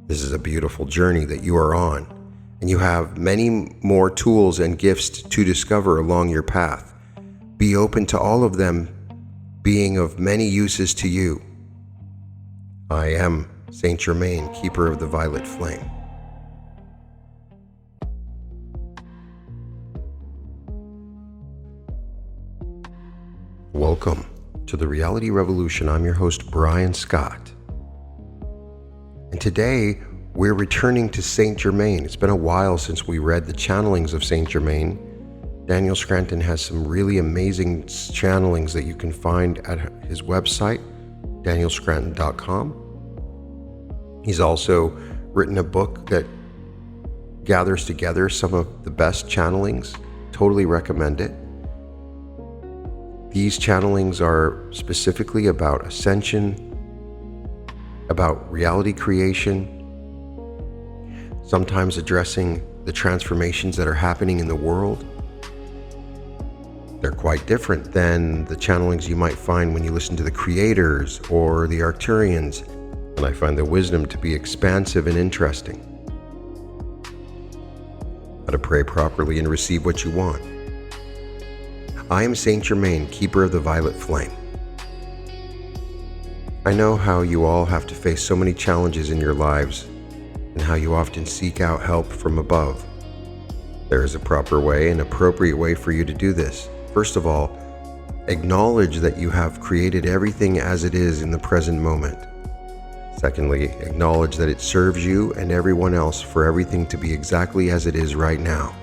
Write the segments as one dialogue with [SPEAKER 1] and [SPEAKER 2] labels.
[SPEAKER 1] This is a beautiful journey that you are on, and you have many more tools and gifts to discover along your path. Be open to all of them being of many uses to you. I am Saint Germain, keeper of the violet flame. Welcome to the Reality Revolution. I'm your host, Brian Scott. And today, we're returning to Saint Germain. It's been a while since we read the channelings of Saint Germain. Daniel Scranton has some really amazing channelings that you can find at his website, danielscranton.com. He's also written a book that gathers together some of the best channelings. Totally recommend it. These channelings are specifically about ascension, about reality creation, sometimes addressing the transformations that are happening in the world. They're quite different than the channelings you might find when you listen to the Creators or the Arcturians, and I find the wisdom to be expansive and interesting. How to pray properly and receive what you want. I am Saint Germain, keeper of the violet flame. I know how you all have to face so many challenges in your lives and how you often seek out help from above. There is a proper way, an appropriate way for you to do this. First of all, acknowledge that you have created everything as it is in the present moment. Secondly, acknowledge that it serves you and everyone else for everything to be exactly as it is right now.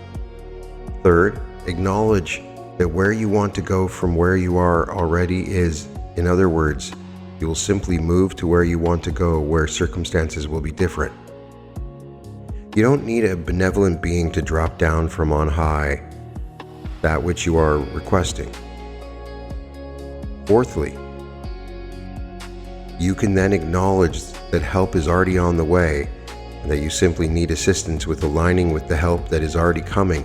[SPEAKER 1] Third, acknowledge that where you want to go from where you are already is, in other words, you will simply move to where you want to go, where circumstances will be different. You don't need a benevolent being to drop down from on high that which you are requesting. Fourthly, you can then acknowledge that help is already on the way and that you simply need assistance with aligning with the help that is already coming,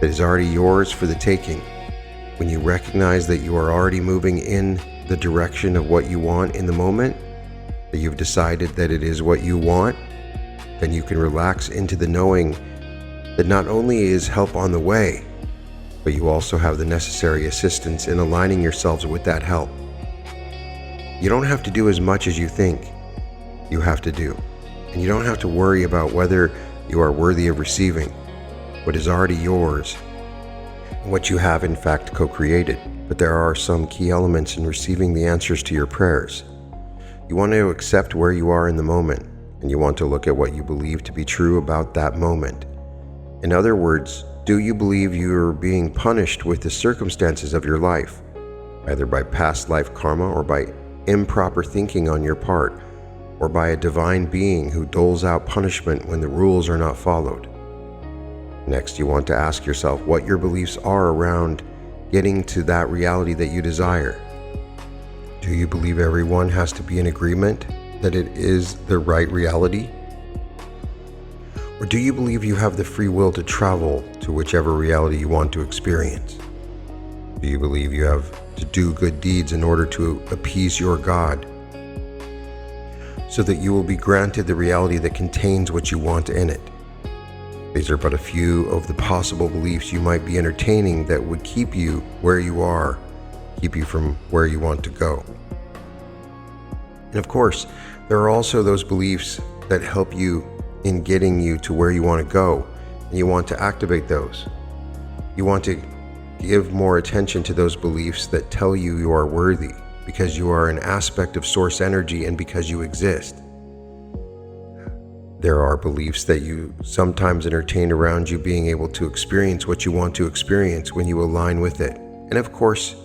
[SPEAKER 1] that is already yours for the taking. When you recognize that you are already moving in the direction of what you want in the moment, that you've decided that it is what you want, then you can relax into the knowing that not only is help on the way, but you also have the necessary assistance in aligning yourselves with that help. You don't have to do as much as you think you have to do, and you don't have to worry about whether you are worthy of receiving what is already yours and what you have in fact co-created. But there are some key elements in receiving the answers to your prayers. You want to accept where you are in the moment, and you want to look at what you believe to be true about that moment. In other words, do you believe you are being punished with the circumstances of your life, either by past life karma or by improper thinking on your part, or by a divine being who doles out punishment when the rules are not followed? Next, you want to ask yourself what your beliefs are around getting to that reality that you desire. Do you believe everyone has to be in agreement that it is the right reality? Or do you believe you have the free will to travel to whichever reality you want to experience? Do you believe you have to do good deeds in order to appease your God, so that you will be granted the reality that contains what you want in it? These are but a few of the possible beliefs you might be entertaining that would keep you where you are, keep you from where you want to go. And of course, there are also those beliefs that help you in getting you to where you want to go, and you want to activate those. You want to give more attention to those beliefs that tell you you are worthy, because you are an aspect of source energy and because you exist. There are beliefs that you sometimes entertain around you being able to experience what you want to experience when you align with it. And of course,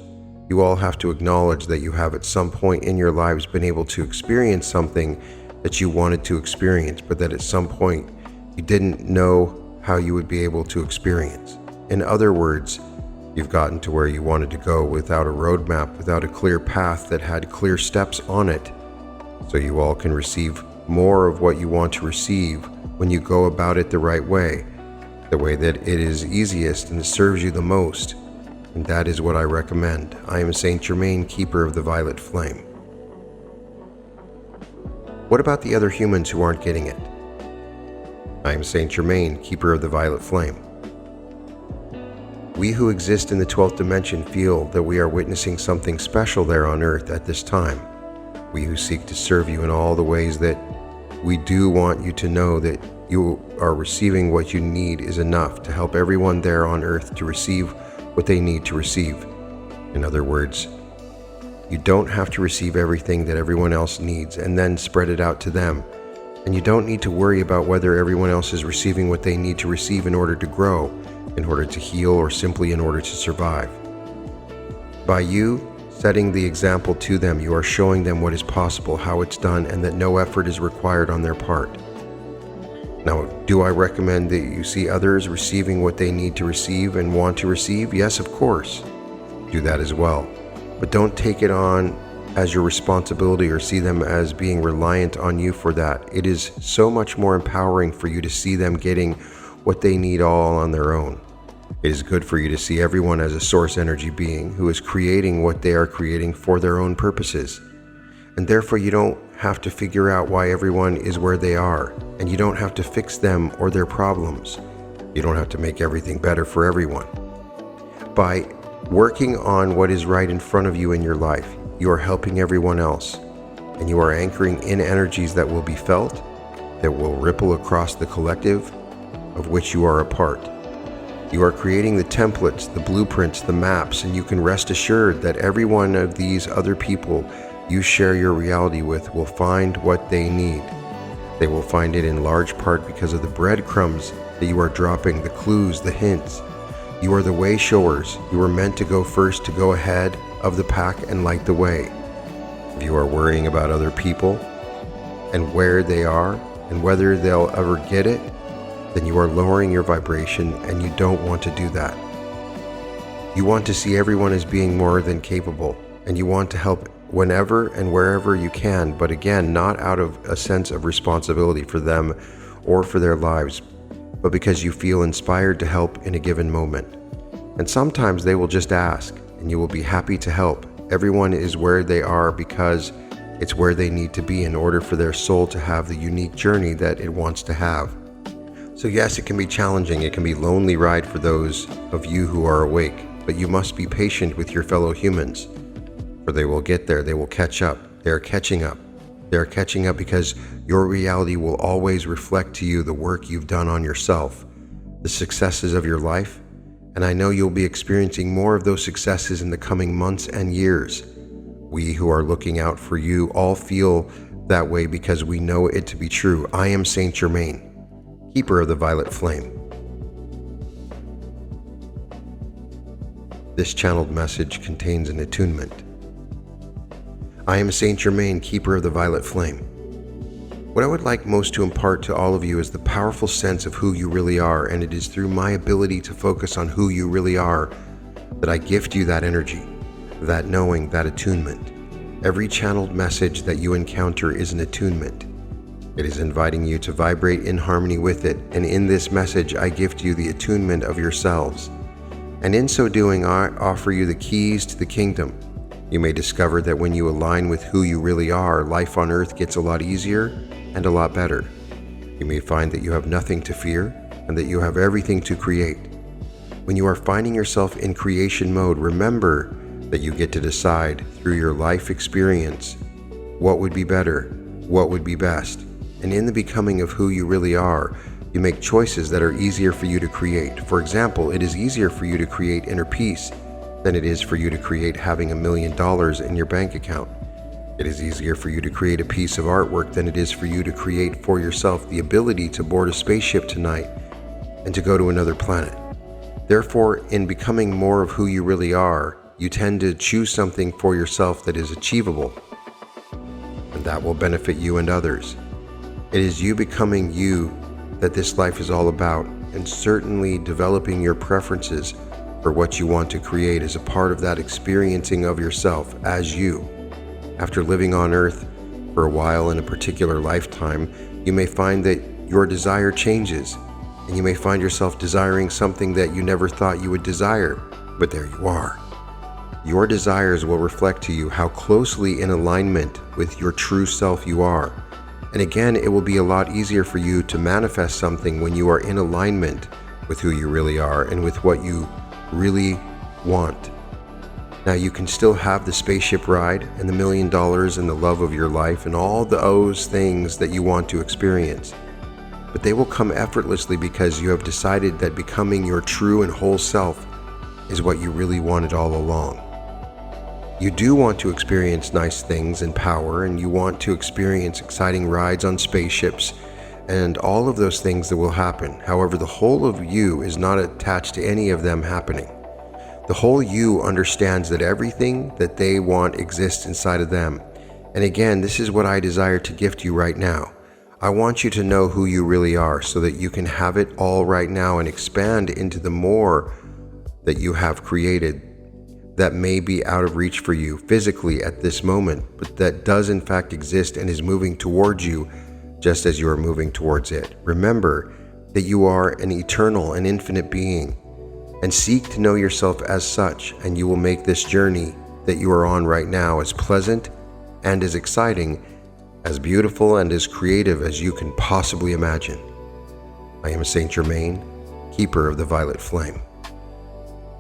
[SPEAKER 1] you all have to acknowledge that you have at some point in your lives been able to experience something that you wanted to experience, but that at some point you didn't know how you would be able to experience. In other words, you've gotten to where you wanted to go without a roadmap, without a clear path that had clear steps on it, so you all can receive more of what you want to receive when you go about it the right way, the way that it is easiest and serves you the most. And that is what I recommend. I am Saint Germain, keeper of the violet flame. What about the other humans who aren't getting it? I am Saint Germain, keeper of the violet flame. We who exist in the 12th dimension feel that we are witnessing something special there on Earth at this time. We who seek to serve you in all the ways that we do want you to know that you are receiving what you need is enough to help everyone there on Earth to receive what they need to receive. In other words, you don't have to receive everything that everyone else needs and then spread it out to them. And you don't need to worry about whether everyone else is receiving what they need to receive in order to grow, in order to heal, or simply in order to survive. By you setting the example to them, you are showing them what is possible, how it's done, and that no effort is required on their part. Now, do I recommend that you see others receiving what they need to receive and want to receive? Yes, of course. Do that as well. But don't take it on as your responsibility or see them as being reliant on you for that. It is so much more empowering for you to see them getting what they need all on their own. It is good for you to see everyone as a source energy being who is creating what they are creating for their own purposes. And therefore you don't have to figure out why everyone is where they are, and you don't have to fix them or their problems. You don't have to make everything better for everyone. By working on what is right in front of you in your life, you are helping everyone else, and you are anchoring in energies that will be felt, that will ripple across the collective of which you are a part. You are creating the templates, the blueprints, the maps, and you can rest assured that every one of these other people you share your reality with will find what they need. They will find it in large part because of the breadcrumbs that you are dropping, the clues, the hints. You are the way showers. You are meant to go first, to go ahead of the pack and light the way. If you are worrying about other people and where they are and whether they'll ever get it, then you are lowering your vibration, and you don't want to do that. You want to see everyone as being more than capable, and you want to help whenever and wherever you can, but again, not out of a sense of responsibility for them or for their lives, but because you feel inspired to help in a given moment. And sometimes they will just ask, and you will be happy to help. Everyone is where they are because it's where they need to be in order for their soul to have the unique journey that it wants to have. So yes, it can be challenging, it can be a lonely ride for those of you who are awake, but you must be patient with your fellow humans, for they will get there, they will catch up, they are catching up. They are catching up because your reality will always reflect to you the work you've done on yourself, the successes of your life, and I know you'll be experiencing more of those successes in the coming months and years. We who are looking out for you all feel that way because we know it to be true. I am Saint Germain, keeper of the violet flame. This channeled message contains an attunement. I am Saint Germain, keeper of the violet flame. What I would like most to impart to all of you is the powerful sense of who you really are, and it is through my ability to focus on who you really are that I gift you that energy, that knowing, that attunement. Every channeled message that you encounter is an attunement. It is inviting you to vibrate in harmony with it, and in this message I gift you the attunement of yourselves. And in so doing, I offer you the keys to the kingdom. You may discover that when you align with who you really are, life on earth gets a lot easier and a lot better. You may find that you have nothing to fear and that you have everything to create. When you are finding yourself in creation mode, remember that you get to decide through your life experience what would be better, what would be best. And in the becoming of who you really are, you make choices that are easier for you to create. For example, it is easier for you to create inner peace than it is for you to create having $1 million in your bank account. It is easier for you to create a piece of artwork than it is for you to create for yourself the ability to board a spaceship tonight and to go to another planet. Therefore, in becoming more of who you really are, you tend to choose something for yourself that is achievable, and that will benefit you and others. It is you becoming you that this life is all about, and certainly developing your preferences for what you want to create is a part of that experiencing of yourself as you. After living on earth for a while in a particular lifetime, you may find that your desire changes, and you may find yourself desiring something that you never thought you would desire, but there you are. Your desires will reflect to you how closely in alignment with your true self you are, And again, it will be a lot easier for you to manifest something when you are in alignment with who you really are and with what you really want. Now, you can still have the spaceship ride and the $1 million and the love of your life and all those things that you want to experience. But they will come effortlessly because you have decided that becoming your true and whole self is what you really wanted all along. You do want to experience nice things and power, and you want to experience exciting rides on spaceships and all of those things that will happen. However, the whole of you is not attached to any of them happening. The whole you understands that everything that they want exists inside of them. And again, this is what I desire to gift you right now. I want you to know who you really are so that you can have it all right now and expand into the more that you have created that may be out of reach for you physically at this moment, but that does in fact exist and is moving towards you just as you are moving towards it. Remember that you are an eternal and infinite being, and seek to know yourself as such, and you will make this journey that you are on right now as pleasant and as exciting, as beautiful and as creative as you can possibly imagine. I am Saint Germain, keeper of the violet flame.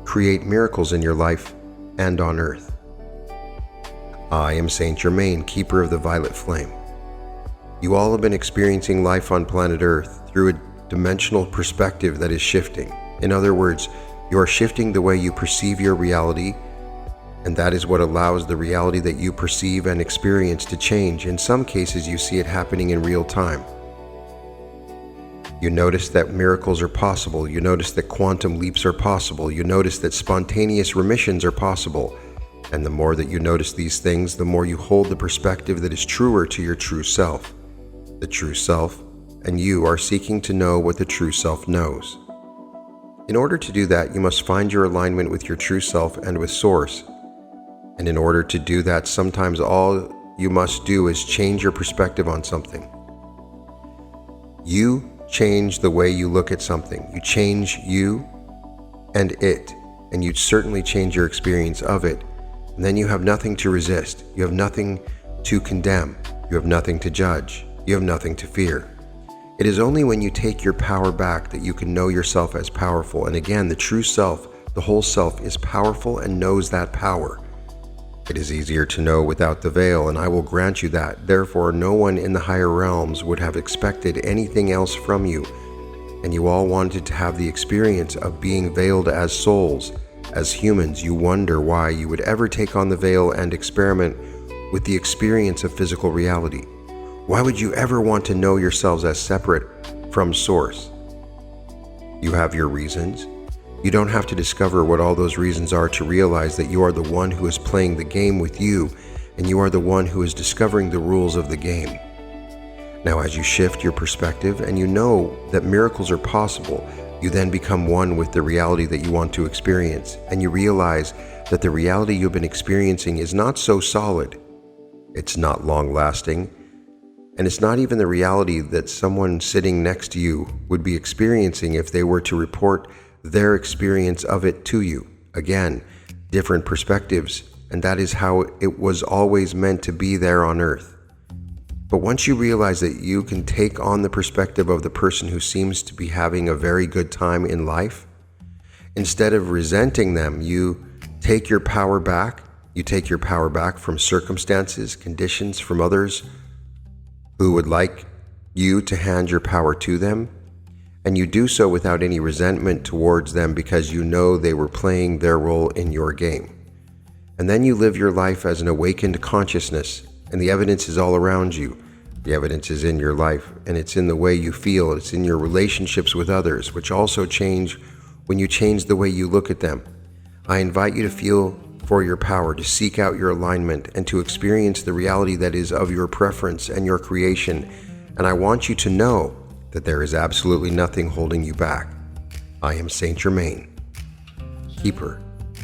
[SPEAKER 1] Create miracles in your life and on earth. I am Saint Germain, keeper of the violet flame. You all have been experiencing life on planet Earth through a dimensional perspective that is shifting. In other words, you are shifting the way you perceive your reality, and that is what allows the reality that you perceive and experience to change. In some cases, you see it happening in real time. You notice that miracles are possible. You notice that quantum leaps are possible. You notice that spontaneous remissions are possible. And the more that you notice these things, the more you hold the perspective that is truer to your true self. The true self and you are seeking to know what the true self knows. In order to do that, you must find your alignment with your true self and with Source. And in order to do that, sometimes all you must do is change your perspective on something. You change the way you look at something. You change you and it, and you certainly change your experience of it. And then you have nothing to resist. You have nothing to condemn. You have nothing to judge. You have nothing to fear. It is only when you take your power back that you can know yourself as powerful. And again, the true self, the whole self, is powerful and knows that power. It is easier to know without the veil, and I will grant you that. Therefore, no one in the higher realms would have expected anything else from you, and you all wanted to have the experience of being veiled as souls. As humans, you wonder why you would ever take on the veil and experiment with the experience of physical reality. Why would you ever want to know yourselves as separate from Source? You have your reasons. You don't have to discover what all those reasons are to realize that you are the one who is playing the game with you, and you are the one who is discovering the rules of the game. Now, as you shift your perspective and you know that miracles are possible, you then become one with the reality that you want to experience, and you realize that the reality you've been experiencing is not so solid. It's not long-lasting, and it's not even the reality that someone sitting next to you would be experiencing if they were to report their experience of it to you. Again, different perspectives, and that is how it was always meant to be there on earth. But once you realize that you can take on the perspective of the person who seems to be having a very good time in life, instead of resenting them, you take your power back. You take your power back from circumstances, conditions, from others who would like you to hand your power to them. And you do so without any resentment towards them because you know they were playing their role in your game. And then you live your life as an awakened consciousness, and the evidence is all around you. The evidence is in your life, and it's in the way you feel. It's in your relationships with others, which also change when you change the way you look at them. I invite you to feel for your power, to seek out your alignment, and to experience the reality that is of your preference and your creation. And I want you to know that there is absolutely nothing holding you back. I am Saint Germain, keeper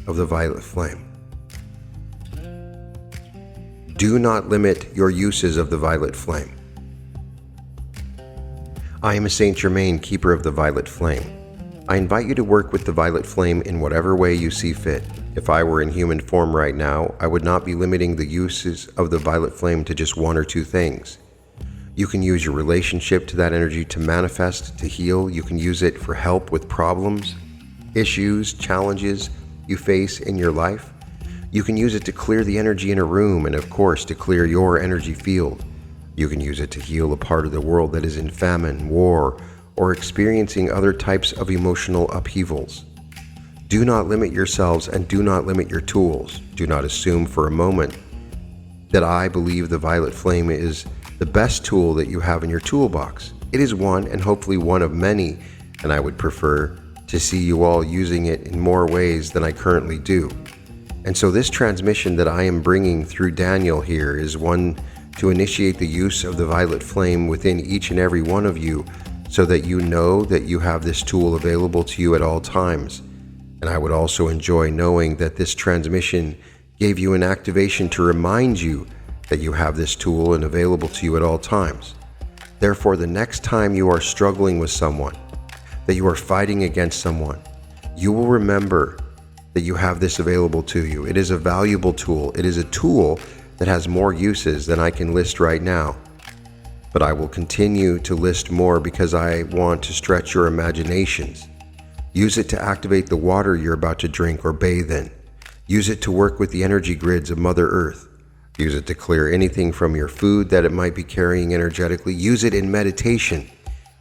[SPEAKER 1] of the violet flame. Do not limit your uses of the violet flame. I am Saint Germain, keeper of the violet flame. I invite you to work with the violet flame in whatever way you see fit. If I were in human form right now, I would not be limiting the uses of the violet flame to just one or two things. You can use your relationship to that energy to manifest, to heal. You can use it for help with problems, issues, challenges you face in your life. You can use it to clear the energy in a room and, of course, to clear your energy field. You can use it to heal a part of the world that is in famine, war, or experiencing other types of emotional upheavals. Do not limit yourselves and do not limit your tools. Do not assume for a moment that I believe the violet flame is the best tool that you have in your toolbox. It is one, and hopefully one of many, and I would prefer to see you all using it in more ways than I currently do. And so this transmission that I am bringing through Daniel here is one to initiate the use of the violet flame within each and every one of you, so that you know that you have this tool available to you at all times. And I would also enjoy knowing that this transmission gave you an activation to remind you that you have this tool and available to you at all times. Therefore, the next time you are struggling with someone, that you are fighting against someone, you will remember that you have this available to you. It is a valuable tool. It is a tool that has more uses than I can list right now. But I will continue to list more because I want to stretch your imaginations. Use it to activate the water you're about to drink or bathe in. Use it to work with the energy grids of Mother Earth. Use it to clear anything from your food that it might be carrying energetically. Use it in meditation,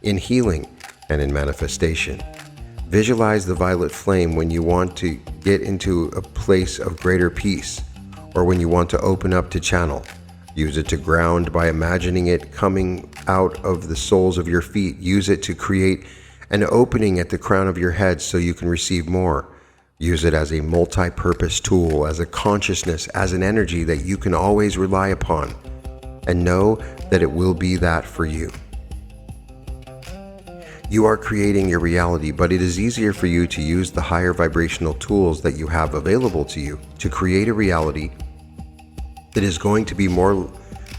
[SPEAKER 1] in healing, and in manifestation. Visualize the violet flame when you want to get into a place of greater peace, or when you want to open up to channel. Use it to ground by imagining it coming out of the soles of your feet. Use it to create an opening at the crown of your head so you can receive more. Use it as a multi-purpose tool, as a consciousness, as an energy that you can always rely upon, and know that it will be that for you. You are creating your reality, but it is easier for you to use the higher vibrational tools that you have available to you to create a reality that is going to be more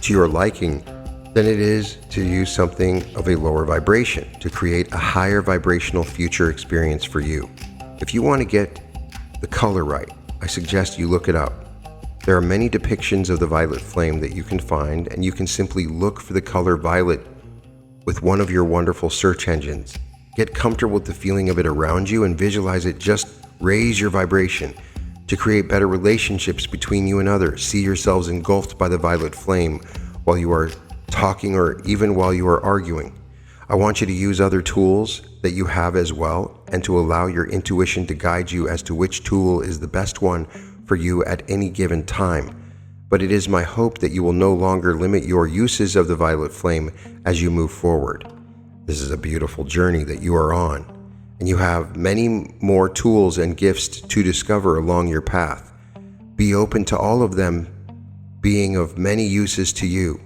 [SPEAKER 1] to your liking than it is to use something of a lower vibration to create a higher vibrational future experience for you. If you want to get the color right, I suggest you look it up. There are many depictions of the violet flame that you can find, and you can simply look for the color violet with one of your wonderful search engines. Get comfortable with the feeling of it around you and visualize it. Just raise your vibration to create better relationships between you and others. See yourselves engulfed by the violet flame while you are talking or even while you are arguing. I want you to use other tools that you have as well, and to allow your intuition to guide you as to which tool is the best one for you at any given time. But it is my hope that you will no longer limit your uses of the violet flame as you move forward. This is a beautiful journey that you are on, and you have many more tools and gifts to discover along your path. Be open to all of them being of many uses to you.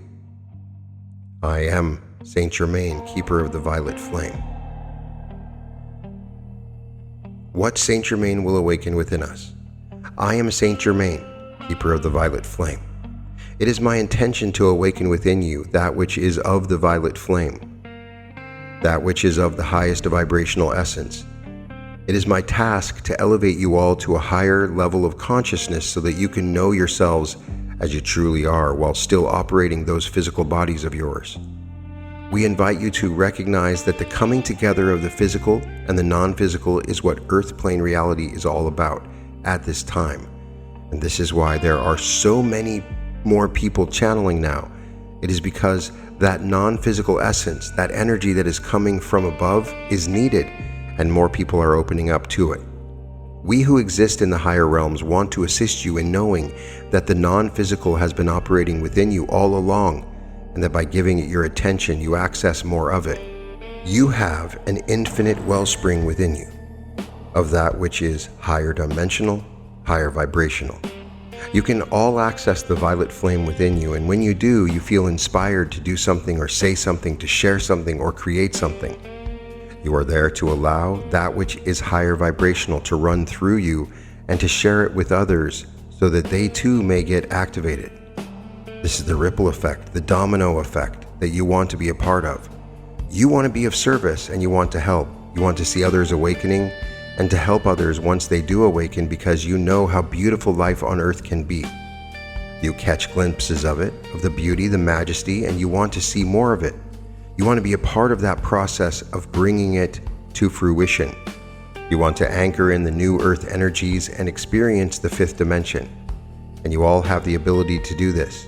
[SPEAKER 1] I am Saint Germain, keeper of the violet flame. What Saint Germain will awaken within us? I am Saint Germain, keeper of the violet flame. It is my intention to awaken within you that which is of the violet flame, that which is of the highest vibrational essence. It is my task to elevate you all to a higher level of consciousness so that you can know yourselves as you truly are while still operating those physical bodies of yours. We invite you to recognize that the coming together of the physical and the non-physical is what earth plane reality is all about at this time. And this is why there are so many more people channeling now. It is because that non-physical essence, that energy that is coming from above, is needed, and more people are opening up to it. We who exist in the higher realms want to assist you in knowing that the non-physical has been operating within you all along, and that by giving it your attention, you access more of it. You have an infinite wellspring within you of that which is higher dimensional, higher vibrational. You can all access the violet flame within you, and when you do, you feel inspired to do something or say something, to share something or create something. You are there to allow that which is higher vibrational to run through you and to share it with others so that they too may get activated. This is the ripple effect, the domino effect that you want to be a part of. You want to be of service and you want to help. You want to see others awakening and to help others once they do awaken, because you know how beautiful life on earth can be. You catch glimpses of it, of the beauty, the majesty, and you want to see more of it. You want to be a part of that process of bringing it to fruition. You want to anchor in the new earth energies and experience the fifth dimension. And you all have the ability to do this.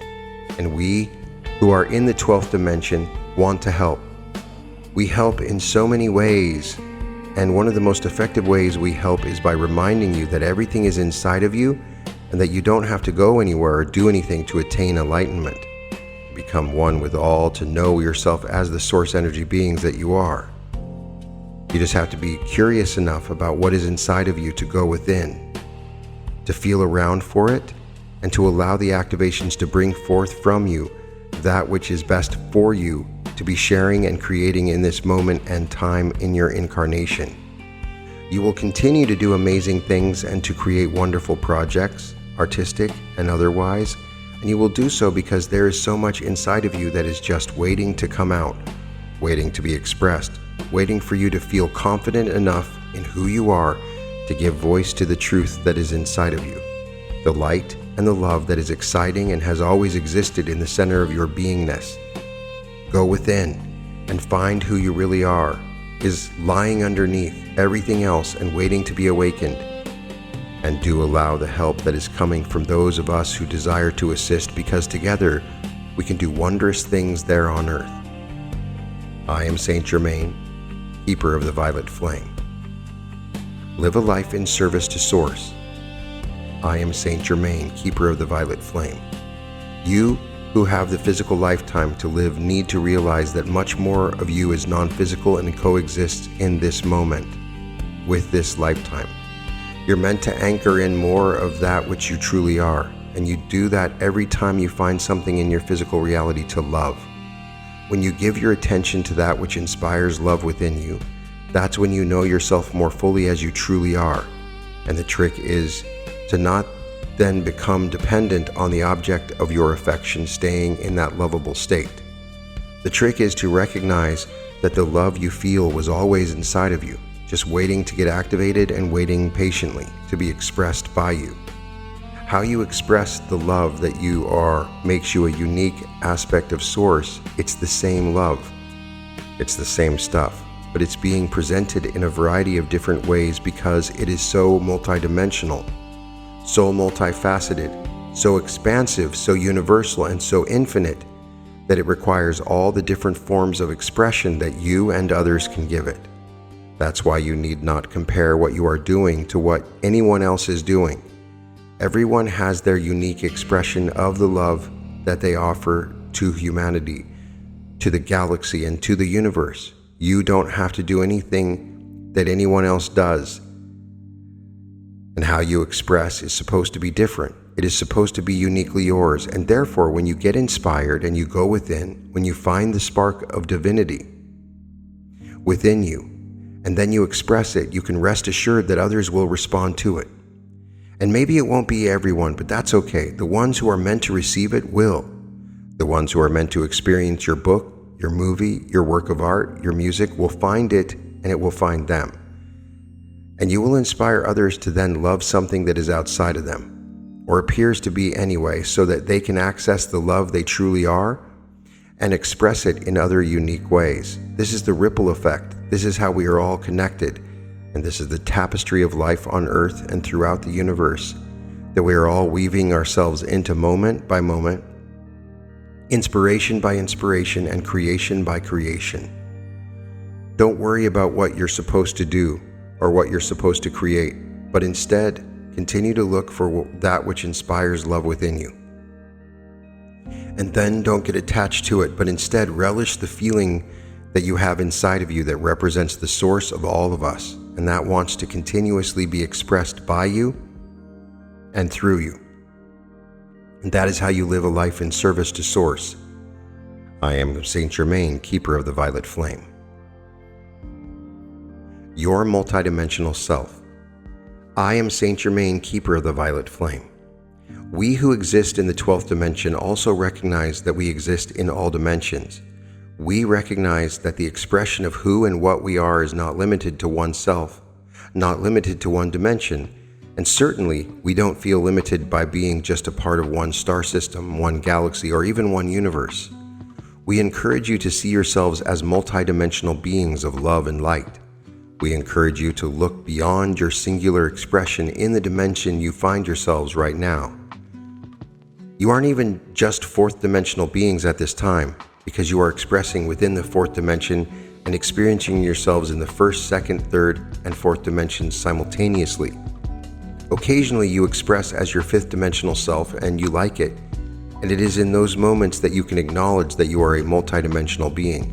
[SPEAKER 1] And we, who are in the 12th dimension, want to help. We help in so many ways. And one of the most effective ways we help is by reminding you that everything is inside of you and that you don't have to go anywhere or do anything to attain enlightenment. Become one with all, to know yourself as the source energy beings that you are. You just have to be curious enough about what is inside of you to go within, to feel around for it, and to allow the activations to bring forth from you that which is best for you to be sharing and creating in this moment and time in your incarnation. You will continue to do amazing things and to create wonderful projects, artistic and otherwise, and you will do so because there is so much inside of you that is just waiting to come out, waiting to be expressed, waiting for you to feel confident enough in who you are to give voice to the truth that is inside of you, the light and the love that is exciting and has always existed in the center of your beingness. Go within and find who you really are, is lying underneath everything else and waiting to be awakened. And do allow the help that is coming from those of us who desire to assist, because together we can do wondrous things there on earth. I am Saint Germain, keeper of the violet flame. Live a life in service to Source. I am Saint Germain, keeper of the violet flame. You who have the physical lifetime to live need to realize that much more of you is non-physical and coexists in this moment with this lifetime. You're meant to anchor in more of that which you truly are, and you do that every time you find something in your physical reality to love. When you give your attention to that which inspires love within you, that's when you know yourself more fully as you truly are. And the trick is to not then become dependent on the object of your affection staying in that lovable state. The trick is to recognize that the love you feel was always inside of you, just waiting to get activated and waiting patiently to be expressed by you. How you express the love that you are makes you a unique aspect of Source. It's the same love. It's the same stuff, but it's being presented in a variety of different ways because it is so multidimensional, so multifaceted, so expansive, so universal, and so infinite that it requires all the different forms of expression that you and others can give it. That's why you need not compare what you are doing to what anyone else is doing. Everyone has their unique expression of the love that they offer to humanity, to the galaxy, and to the universe. You don't have to do anything that anyone else does. And how you express is supposed to be different. It is supposed to be uniquely yours. And therefore, when you get inspired and you go within, when you find the spark of divinity within you, and then you express it, you can rest assured that others will respond to it. And maybe it won't be everyone, but that's okay. The ones who are meant to receive it will. The ones who are meant to experience your book, your movie, your work of art, your music will find it, and it will find them. And you will inspire others to then love something that is outside of them, or appears to be anyway, so that they can access the love they truly are and express it in other unique ways. This is the ripple effect. This is how we are all connected. And this is the tapestry of life on earth and throughout the universe, that we are all weaving ourselves into moment by moment, inspiration by inspiration, and creation by creation. Don't worry about what you're supposed to do or what you're supposed to create, but instead continue to look for that which inspires love within you. And then don't get attached to it, but instead relish the feeling that you have inside of you that represents the source of all of us, and that wants to continuously be expressed by you and through you. And that is how you live a life in service to Source. I am Saint Germain, keeper of the violet flame. Your multidimensional self. I am Saint Germain, keeper of the violet flame. We who exist in the 12th dimension also recognize that we exist in all dimensions. We recognize that the expression of who and what we are is not limited to oneself, not limited to one dimension, and certainly we don't feel limited by being just a part of one star system, one galaxy, or even one universe. We encourage you to see yourselves as multidimensional beings of love and light. We encourage you to look beyond your singular expression in the dimension you find yourselves right now. You aren't even just fourth dimensional beings at this time, because you are expressing within the fourth dimension and experiencing yourselves in the first, second, third, and fourth dimensions simultaneously. Occasionally you express as your fifth dimensional self and you like it, and it is in those moments that you can acknowledge that you are a multidimensional being.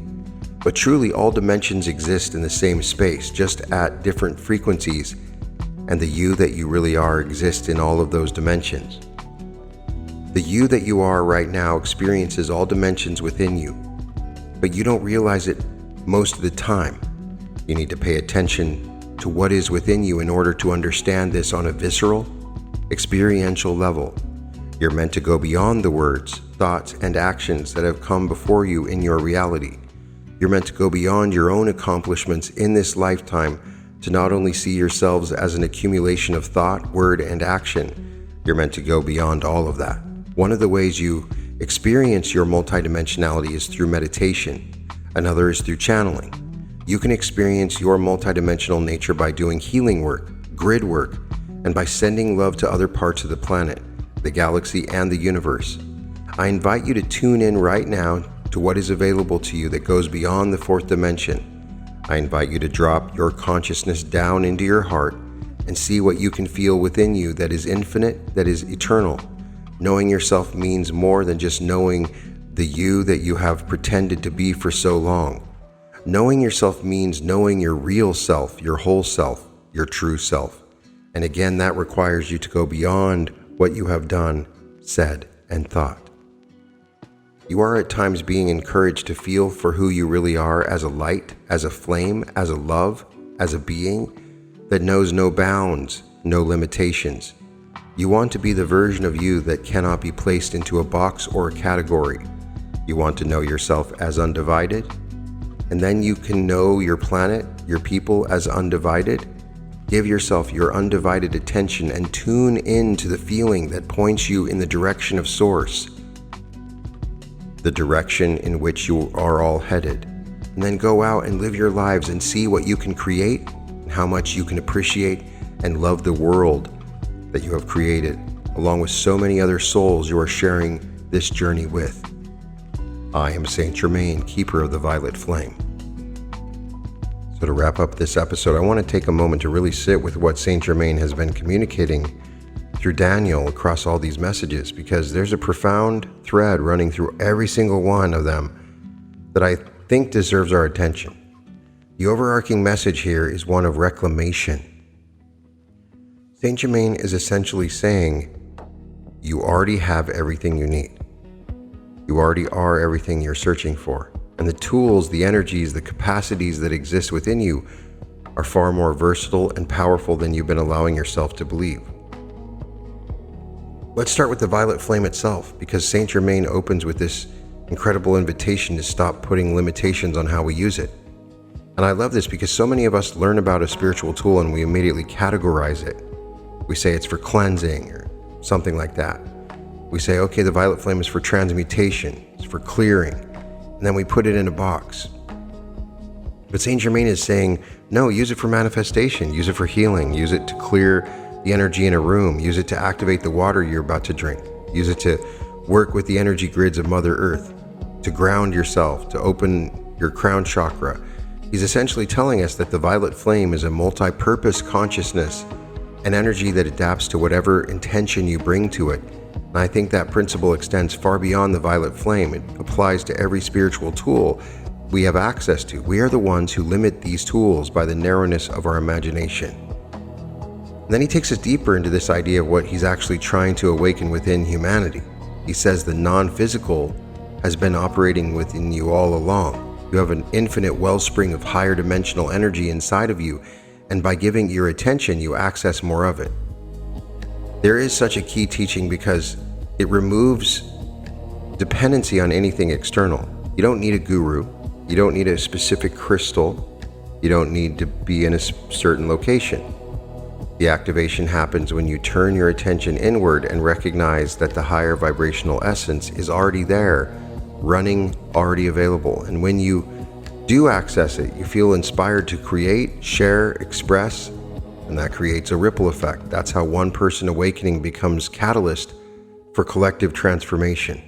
[SPEAKER 1] But truly all dimensions exist in the same space, just at different frequencies, and the you that you really are exists in all of those dimensions. The you that you are right now experiences all dimensions within you, but you don't realize it most of the time. You need to pay attention to what is within you in order to understand this on a visceral, experiential level. You're meant to go beyond the words, thoughts, and actions that have come before you in your reality. You're meant to go beyond your own accomplishments in this lifetime to not only see yourselves as an accumulation of thought, word, and action. You're meant to go beyond all of that. One of the ways you experience your multidimensionality is through meditation. Another is through channeling. You can experience your multidimensional nature by doing healing work, grid work, and by sending love to other parts of the planet, the galaxy, and the universe. I invite you to tune in right now to what is available to you that goes beyond the fourth dimension. I invite you to drop your consciousness down into your heart and see what you can feel within you that is infinite, that is eternal. Knowing yourself means more than just knowing the you that you have pretended to be for so long. Knowing yourself means knowing your real self, your whole self, your true self. And again, that requires you to go beyond what you have done, said, and thought. You are at times being encouraged to feel for who you really are as a light, as a flame, as a love, as a being that knows no bounds, no limitations. You want to be the version of you that cannot be placed into a box or a category. You want to know yourself as undivided, and then you can know your planet, your people as undivided. Give yourself your undivided attention and tune in to the feeling that points you in the direction of Source, the direction in which you are all headed. And then go out and live your lives and see what you can create and how much you can appreciate and love the world that you have created, along with so many other souls you are sharing this journey with. I am Saint Germain, keeper of the violet flame. So to wrap up this episode, I want to take a moment to really sit with what Saint Germain has been communicating through Daniel across all these messages, because there's a profound thread running through every single one of them that I think deserves our attention. The overarching message here is one of reclamation. Saint Germain is essentially saying, you already have everything you need. You already are everything you're searching for. And the tools, the energies, the capacities that exist within you are far more versatile and powerful than you've been allowing yourself to believe. Let's start with the violet flame itself, because Saint Germain opens with this incredible invitation to stop putting limitations on how we use it. And I love this because so many of us learn about a spiritual tool and we immediately categorize it. We say it's for cleansing or something like that. We say, okay, the violet flame is for transmutation, it's for clearing, and then we put it in a box. But Saint Germain is saying, no, use it for manifestation, use it for healing, use it to clear the energy in a room, use it to activate the water you're about to drink, use it to work with the energy grids of Mother Earth, to ground yourself, to open your crown chakra. He's essentially telling us that the violet flame is a multi-purpose consciousness, an energy that adapts to whatever intention you bring to it. And I think that principle extends far beyond the violet flame. It applies to every spiritual tool we have access to. We are the ones who limit these tools by the narrowness of our imagination. And then he takes us deeper into this idea of what he's actually trying to awaken within humanity. He says the non-physical has been operating within you all along. You have an infinite wellspring of higher dimensional energy inside of you, and by giving your attention, you access more of it. There is such a key teaching because it removes dependency on anything external. You don't need a guru. You don't need a specific crystal. You don't need to be in a certain location. The activation happens when you turn your attention inward and recognize that the higher vibrational essence is already there, running, already available. And when you do access it, you feel inspired to create, share, express, and that creates a ripple effect. That's how one person awakening becomes catalyst for collective transformation.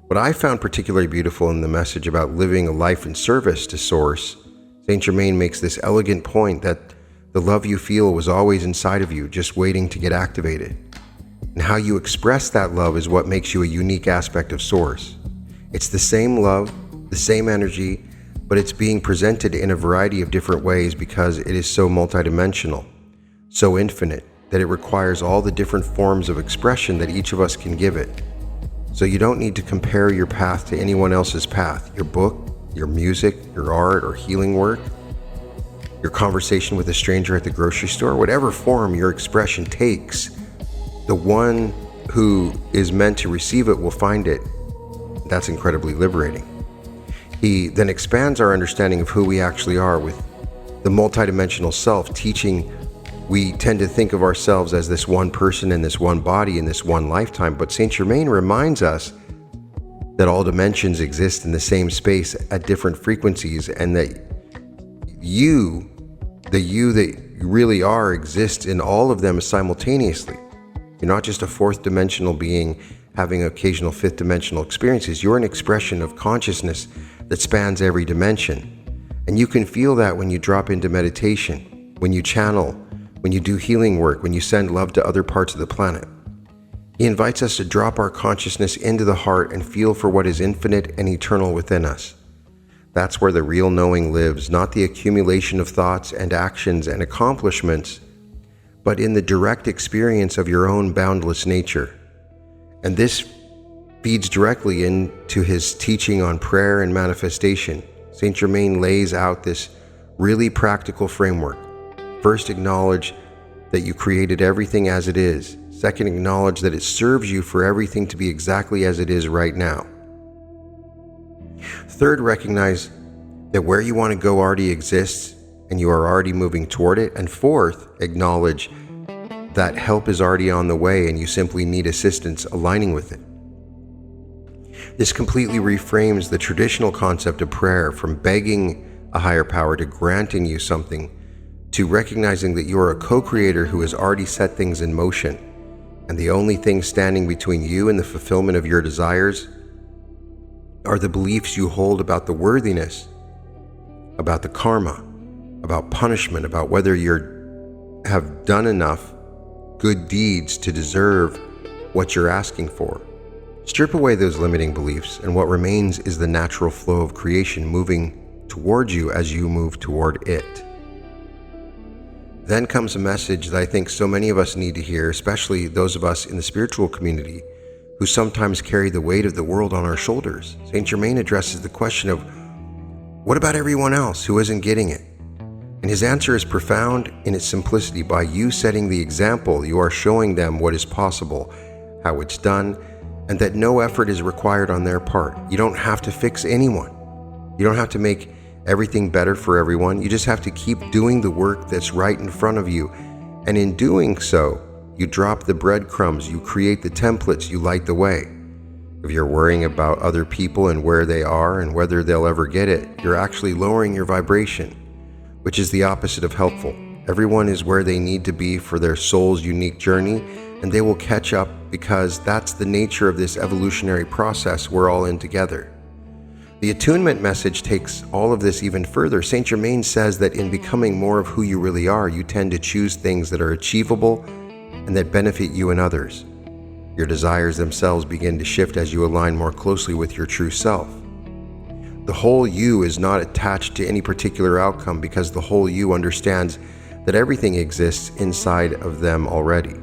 [SPEAKER 1] What I found particularly beautiful in the message about living a life in service to Source, Saint Germain makes this elegant point that the love you feel was always inside of you, just waiting to get activated. And how you express that love is what makes you a unique aspect of Source. It's the same love, the same energy, but it's being presented in a variety of different ways because it is so multidimensional, so infinite, that it requires all the different forms of expression that each of us can give it. So you don't need to compare your path to anyone else's path. Your book, your music, your art or healing work, your conversation with a stranger at the grocery store, whatever form your expression takes, the one who is meant to receive it will find it. That's incredibly liberating. He then expands our understanding of who we actually are with the multidimensional self, teaching we tend to think of ourselves as this one person in this one body in this one lifetime, but Saint Germain reminds us that all dimensions exist in the same space at different frequencies, and that you, the you that you really are, exists in all of them simultaneously. You're not just a fourth dimensional being having occasional fifth dimensional experiences. You're an expression of consciousness that spans every dimension. And you can feel that when you drop into meditation, when you channel, when you do healing work, when you send love to other parts of the planet. He invites us to drop our consciousness into the heart and feel for what is infinite and eternal within us. That's where the real knowing lives, not the accumulation of thoughts and actions and accomplishments, but in the direct experience of your own boundless nature. And this feeds directly into his teaching on prayer and manifestation. Saint Germain lays out this really practical framework. First, acknowledge that you created everything as it is. Second, acknowledge that it serves you for everything to be exactly as it is right now. Third, recognize that where you want to go already exists and you are already moving toward it. And fourth, acknowledge that help is already on the way and you simply need assistance aligning with it. This completely reframes the traditional concept of prayer from begging a higher power to granting you something, to recognizing that you are a co-creator who has already set things in motion, and the only thing standing between you and the fulfillment of your desires are the beliefs you hold about the worthiness, about the karma, about punishment, about whether you have done enough good deeds to deserve what you're asking for. Strip away those limiting beliefs, and what remains is the natural flow of creation moving towards you as you move toward it. Then comes a message that I think so many of us need to hear, especially those of us in the spiritual community who sometimes carry the weight of the world on our shoulders. Saint Germain addresses the question of, what about everyone else who isn't getting it? And his answer is profound in its simplicity. By you setting the example, you are showing them what is possible, how it's done, and that no effort is required on their part. You don't have to fix anyone. You don't have to make everything better for everyone. You just have to keep doing the work that's right in front of you. And in doing so, you drop the breadcrumbs, you create the templates, you light the way. If you're worrying about other people and where they are and whether they'll ever get it, you're actually lowering your vibration, which is the opposite of helpful. Everyone is where they need to be for their soul's unique journey, and they will catch up because that's the nature of this evolutionary process we're all in together. The attunement message takes all of this even further. Saint Germain says that in becoming more of who you really are, you tend to choose things that are achievable and that benefit you and others. Your desires themselves begin to shift as you align more closely with your true self. The whole you is not attached to any particular outcome because the whole you understands that everything exists inside of them already.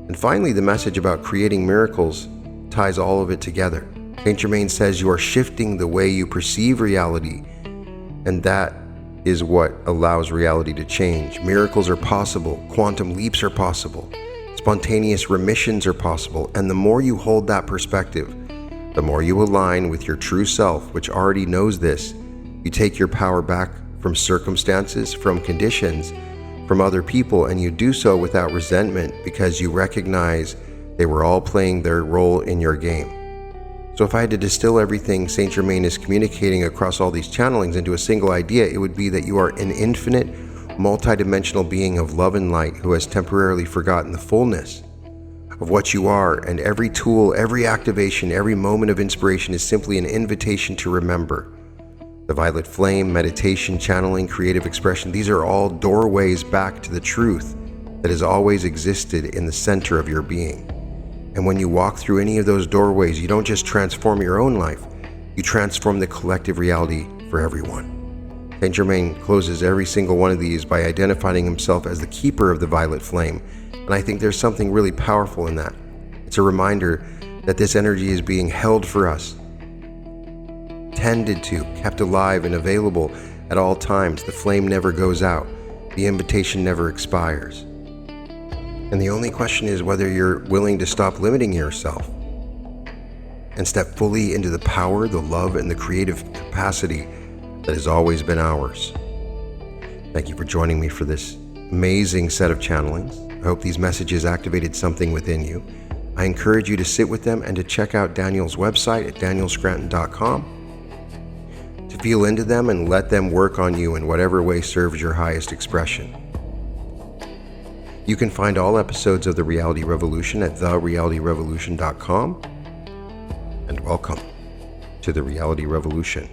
[SPEAKER 1] And finally, the message about creating miracles ties all of it together. Saint Germain says you are shifting the way you perceive reality, and that is what allows reality to change. Miracles are possible, quantum leaps are possible, spontaneous remissions are possible, and the more you hold that perspective, the more you align with your true self, which already knows this, you take your power back from circumstances, from conditions, from other people, and you do so without resentment because you recognize they were all playing their role in your game. So if I had to distill everything Saint Germain is communicating across all these channelings into a single idea, it would be that you are an infinite, multidimensional being of love and light who has temporarily forgotten the fullness of what you are, and every tool, every activation, every moment of inspiration is simply an invitation to remember. The violet flame, meditation, channeling, creative expression, these are all doorways back to the truth that has always existed in the center of your being. And when you walk through any of those doorways, you don't just transform your own life, you transform the collective reality for everyone. Saint Germain closes every single one of these by identifying himself as the keeper of the violet flame. And I think there's something really powerful in that. It's a reminder that this energy is being held for us, tended to, kept alive and available at all times. The flame never goes out. The invitation never expires. And the only question is whether you're willing to stop limiting yourself and step fully into the power, the love, and the creative capacity that has always been ours. Thank you for joining me for this amazing set of channelings. I hope these messages activated something within you. I encourage you to sit with them and to check out Daniel's website at danielscranton.com to feel into them and let them work on you in whatever way serves your highest expression. You can find all episodes of The Reality Revolution at therealityrevolution.com. And welcome to The Reality Revolution.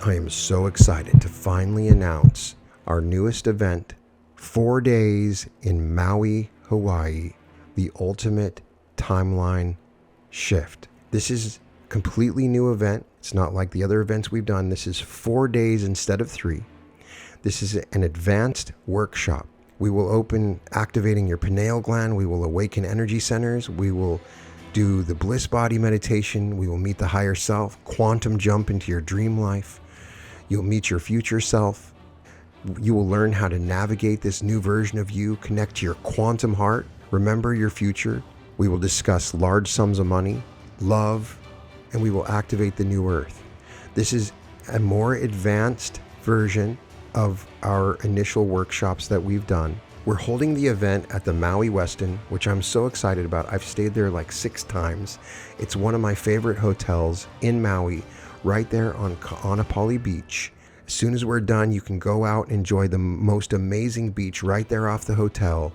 [SPEAKER 1] I am so excited to finally announce our newest event, 4 days in Maui, Hawaii, the ultimate timeline shift. This is a completely new event. It's not like the other events we've done. This is 4 days instead of 3. This is an advanced workshop. We will open activating your pineal gland. We will awaken energy centers. We will do the bliss body meditation. We will meet the higher self, quantum jump into your dream life. You'll meet your future self. You will learn how to navigate this new version of you, connect to your quantum heart, remember your future. We will discuss large sums of money, love, and we will activate the new earth. This is a more advanced version of our initial workshops that we've done. We're holding the event at the Maui Westin, which I'm so excited about. I've stayed there like 6 times. It's one of my favorite hotels in Maui, right there on Kaanapali Beach. As soon as we're done, you can go out and enjoy the most amazing beach right there off the hotel.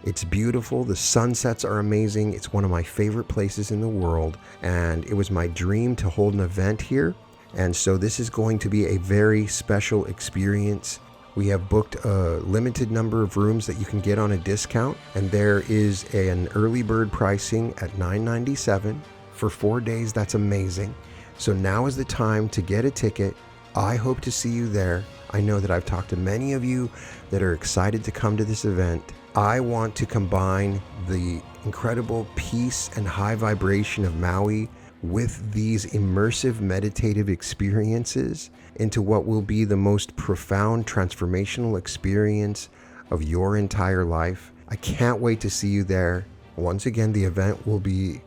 [SPEAKER 1] It's beautiful. The sunsets are amazing. It's one of my favorite places in the world. And it was my dream to hold an event here. And so this is going to be a very special experience. We have booked a limited number of rooms that you can get on a discount. And there is an early bird pricing at $997 for 4 days. That's amazing. So now is the time to get a ticket. I hope to see you there. I know that I've talked to many of you that are excited to come to this event. I want to combine the incredible peace and high vibration of Maui with these immersive meditative experiences into what will be the most profound transformational experience of your entire life. I can't wait to see you there. Once again, the event will be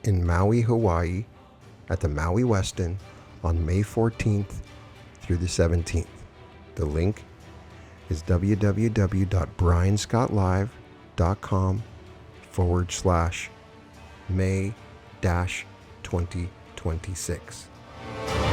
[SPEAKER 1] in Maui, Hawaii at the Maui Westin on May 14th through the 17th. The link is www.brianscottlive.com/May-2026.